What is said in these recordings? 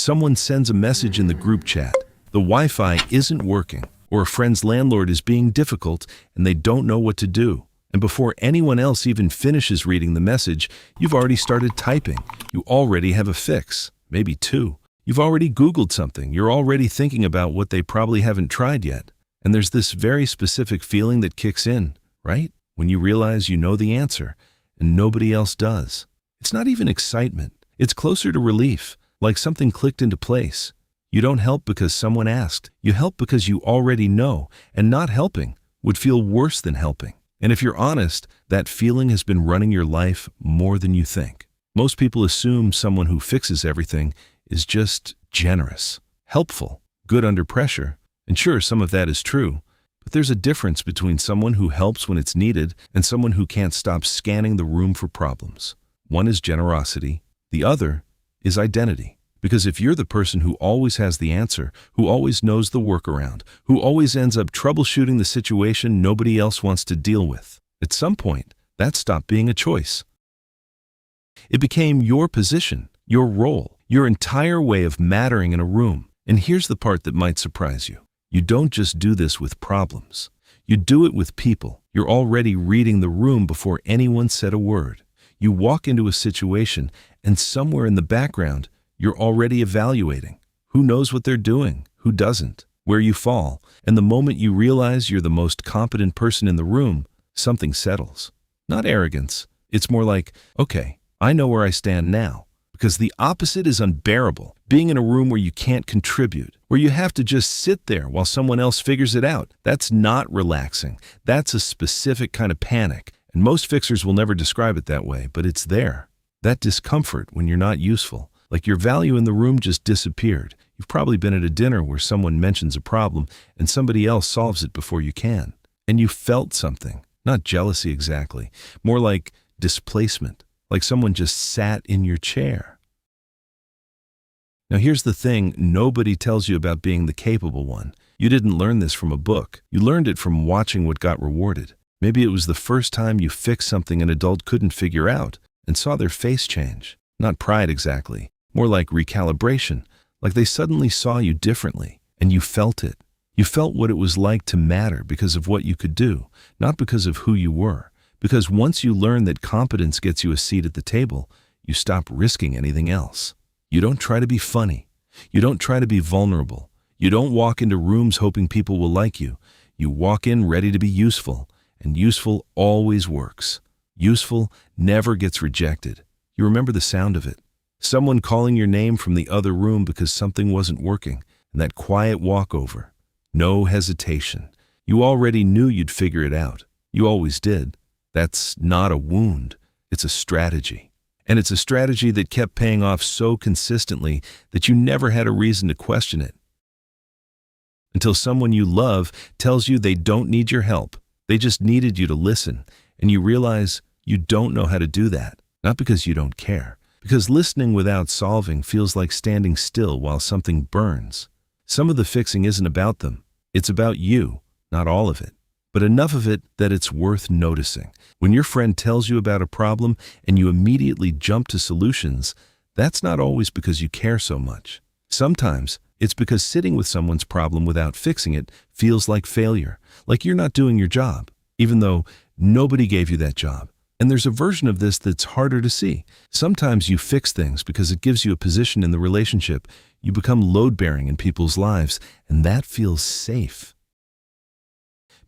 Someone sends a message in the group chat. The Wi-Fi isn't working, or a friend's landlord is being difficult and they don't know what to do. And before anyone else even finishes reading the message, you've already started typing. You already have a fix, maybe two. You've already Googled something. You're already thinking about what they probably haven't tried yet. And there's this very specific feeling that kicks in, right? When you realize you know the answer and nobody else does. It's not even excitement. It's closer to relief, like something clicked into place. You don't help because someone asked. You help because you already know, and not helping would feel worse than helping. And if you're honest, that feeling has been running your life more than you think. Most people assume someone who fixes everything is just generous, helpful, good under pressure. And sure, some of that is true, but there's a difference between someone who helps when it's needed and someone who can't stop scanning the room for problems. One is generosity, the other is identity. Because if you're the person who always has the answer, who always knows the workaround, who always ends up troubleshooting the situation nobody else wants to deal with, at some point, that stopped being a choice. It became your position, your role, your entire way of mattering in a room. And here's the part that might surprise you. You don't just do this with problems. You do it with people. You're already reading the room before anyone said a word. You walk into a situation, and somewhere in the background, you're already evaluating. Who knows what they're doing? Who doesn't? Where you fall. And the moment you realize you're the most competent person in the room, something settles. Not arrogance. It's more like, okay, I know where I stand now. Because the opposite is unbearable. Being in a room where you can't contribute, where you have to just sit there while someone else figures it out. That's not relaxing. That's a specific kind of panic. And most fixers will never describe it that way, but it's there. That discomfort when you're not useful. Like your value in the room just disappeared. You've probably been at a dinner where someone mentions a problem and somebody else solves it before you can. And you felt something. Not jealousy exactly. More like displacement. Like someone just sat in your chair. Now here's the thing nobody tells you about being the capable one. You didn't learn this from a book. You learned it from watching what got rewarded. Maybe it was the first time you fixed something an adult couldn't figure out and saw their face change. Not pride exactly. More like recalibration, like they suddenly saw you differently, and you felt it. You felt what it was like to matter because of what you could do, not because of who you were. Because once you learn that competence gets you a seat at the table, you stop risking anything else. You don't try to be funny. You don't try to be vulnerable. You don't walk into rooms hoping people will like you. You walk in ready to be useful, and useful always works. Useful never gets rejected. You remember the sound of it. Someone calling your name from the other room because something wasn't working, and that quiet walkover. No hesitation. You already knew you'd figure it out. You always did. That's not a wound. It's a strategy. And it's a strategy that kept paying off so consistently that you never had a reason to question it. Until someone you love tells you they don't need your help. They just needed you to listen, and you realize you don't know how to do that. Not because you don't care. Because listening without solving feels like standing still while something burns. Some of the fixing isn't about them. It's about you, not all of it. But enough of it that it's worth noticing. When your friend tells you about a problem and you immediately jump to solutions, that's not always because you care so much. Sometimes it's because sitting with someone's problem without fixing it feels like failure, like you're not doing your job, even though nobody gave you that job. And there's a version of this that's harder to see. Sometimes you fix things because it gives you a position in the relationship. You become load-bearing in people's lives, and that feels safe.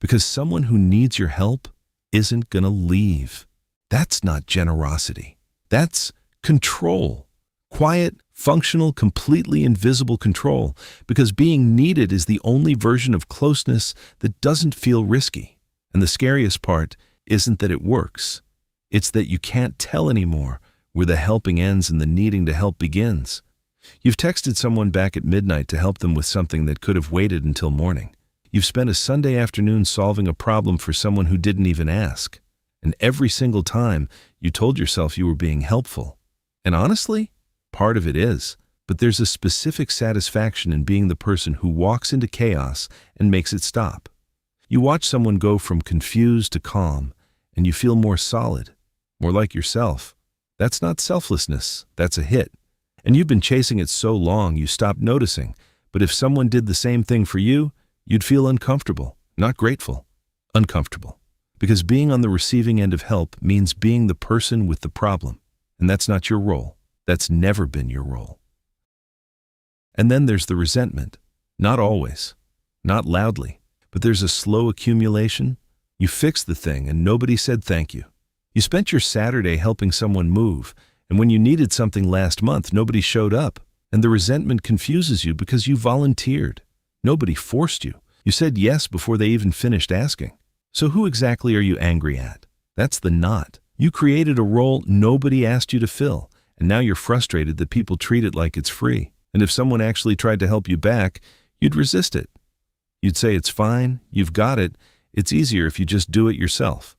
Because someone who needs your help isn't gonna leave. That's not generosity. That's control. Quiet, functional, completely invisible control. Because being needed is the only version of closeness that doesn't feel risky. And the scariest part isn't that it works. It's that you can't tell anymore where the helping ends and the needing to help begins. You've texted someone back at midnight to help them with something that could have waited until morning. You've spent a Sunday afternoon solving a problem for someone who didn't even ask. And every single time, you told yourself you were being helpful. And honestly, part of it is. But there's a specific satisfaction in being the person who walks into chaos and makes it stop. You watch someone go from confused to calm, and you feel more solid, more like yourself. That's not selflessness, that's a hit. And you've been chasing it so long you stopped noticing. But if someone did the same thing for you, you'd feel uncomfortable, not grateful, uncomfortable. Because being on the receiving end of help means being the person with the problem. And that's not your role. That's never been your role. And then there's the resentment. Not always, not loudly, but there's a slow accumulation. You fixed the thing and nobody said thank you. You spent your Saturday helping someone move, and when you needed something last month, nobody showed up. And the resentment confuses you because you volunteered. Nobody forced you. You said yes before they even finished asking. So who exactly are you angry at? That's the knot. You created a role nobody asked you to fill, and now you're frustrated that people treat it like it's free. And if someone actually tried to help you back, you'd resist it. You'd say it's fine, you've got it, it's easier if you just do it yourself.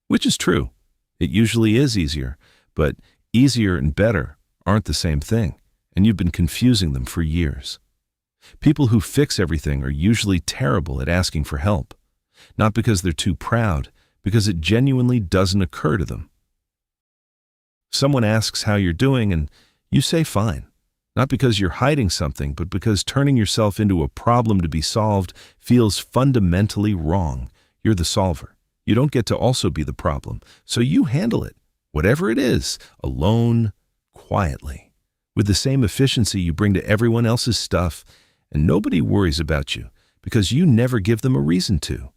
Which is true. It usually is easier, but easier and better aren't the same thing, and you've been confusing them for years. People who fix everything are usually terrible at asking for help, not because they're too proud, because it genuinely doesn't occur to them. Someone asks how you're doing and you say fine, not because you're hiding something, but because turning yourself into a problem to be solved feels fundamentally wrong. You're the solver. You don't get to also be the problem, so you handle it, whatever it is, alone, quietly, with the same efficiency you bring to everyone else's stuff, and nobody worries about you because you never give them a reason to.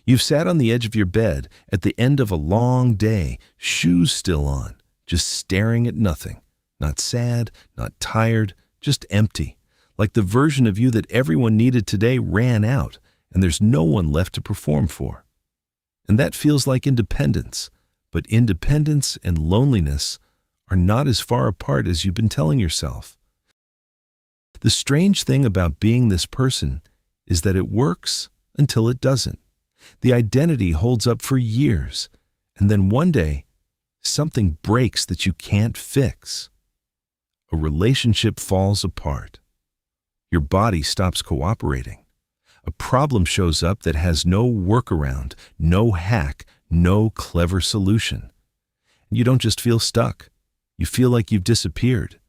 You've sat on the edge of your bed at the end of a long day, shoes still on, just staring at nothing. Not sad, not tired, just empty. Like the version of you that everyone needed today ran out, and there's no one left to perform for. And that feels like independence. But independence and loneliness are not as far apart as you've been telling yourself. The strange thing about being this person is that it works until it doesn't. The identity holds up for years, and then one day, something breaks that you can't fix. A relationship falls apart. Your body stops cooperating. A problem shows up that has no workaround, no hack, no clever solution. And you don't just feel stuck. You feel like you've disappeared.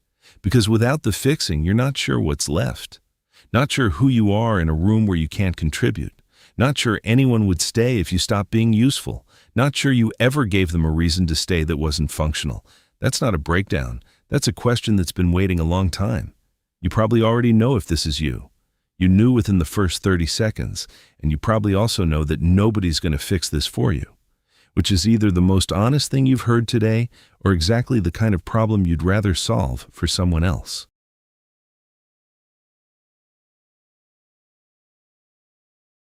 Because without the fixing, you're not sure what's left. Not sure who you are in a room where you can't contribute. Not sure anyone would stay if you stopped being useful. Not sure you ever gave them a reason to stay that wasn't functional. That's not a breakdown. That's a question that's been waiting a long time. You probably already know if this is you. You knew within the first 30 seconds, and you probably also know that nobody's going to fix this for you, which is either the most honest thing you've heard today or exactly the kind of problem you'd rather solve for someone else.